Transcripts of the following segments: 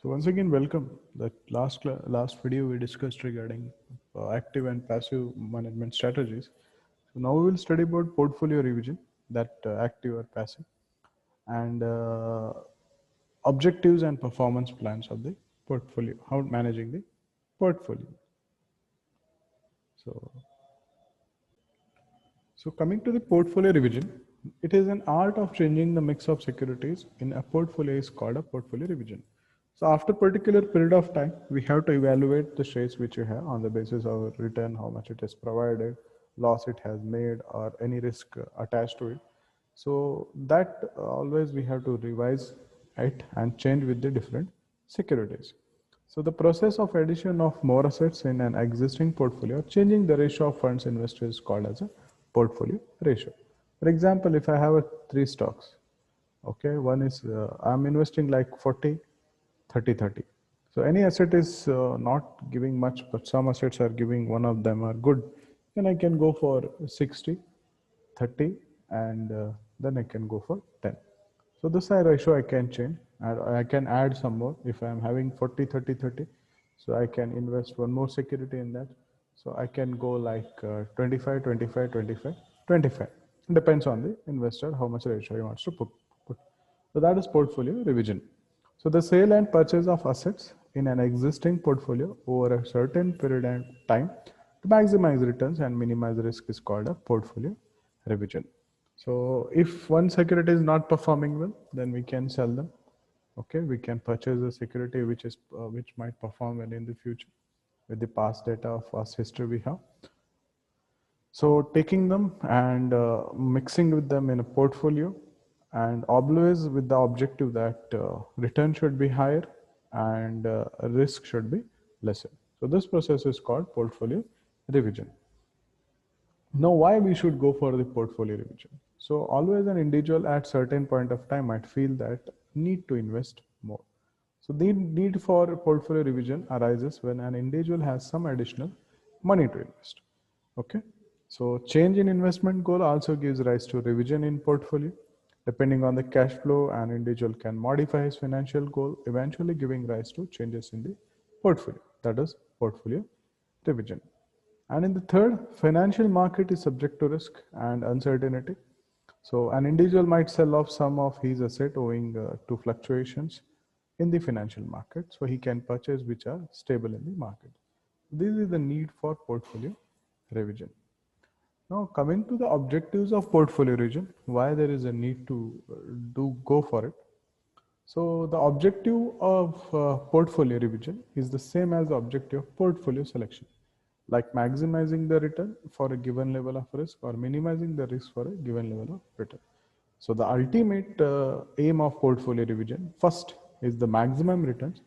So once again, welcome. The last video we discussed regarding active and passive management strategies. So now we will study about portfolio revision, that active or passive, and objectives and performance plans of the portfolio. How managing the portfolio. So So coming to the portfolio revision, it is an art of changing the mix of securities in a portfolio is called a portfolio revision. So after particular period of time, we have to evaluate the shares which you have on the basis of return, how much it is provided, loss it has made, or any risk attached to it. So that always we have to revise it and change with the different securities. So the process of addition of more assets in an existing portfolio, changing the ratio of funds invested is called as a portfolio ratio. For example, if I have three stocks, okay, one is I'm investing like 40, 30, 30. So any asset is not giving much, but some assets are giving, one of them are good, then I can go for 60, 30, and then I can go for 10. So this ratio I can change, and I can add some more. If I am having 40, 30, 30, so I can invest one more security in that. So I can go like 25, 25, 25, 25. Depends on the investor how much ratio he wants to put. So that is portfolio revision. So the sale and purchase of assets in an existing portfolio over a certain period of time to maximize returns and minimize risk is called a portfolio revision. So if one security is not performing well, then we can sell them. Okay, we can purchase a security which might perform well in the future with the past data of past history we have. So taking them and mixing with them in a portfolio, and always with the objective that return should be higher and risk should be lesser. So this process is called portfolio revision. Now, why we should go for the portfolio revision? So always an individual at certain point of time might feel that need to invest more. So the need for portfolio revision arises when an individual has some additional money to invest. Okay. So change in investment goal also gives rise to revision in portfolio. Depending on the cash flow, an individual can modify his financial goal, eventually giving rise to changes in the portfolio. That is portfolio revision. And in the third, financial market is subject to risk and uncertainty. So an individual might sell off some of his asset owing to fluctuations in the financial market, so he can purchase which are stable in the market. This is the need for portfolio revision. Now coming to the objectives of portfolio revision, why there is a need to go for it. So the objective of portfolio revision is the same as the objective of portfolio selection, like maximizing the return for a given level of risk or minimizing the risk for a given level of return. So the ultimate aim of portfolio revision, first is the maximum returns,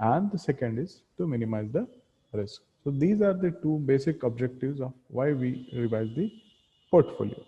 and the second is to minimize the risk. So these are the two basic objectives of why we revise the portfolio.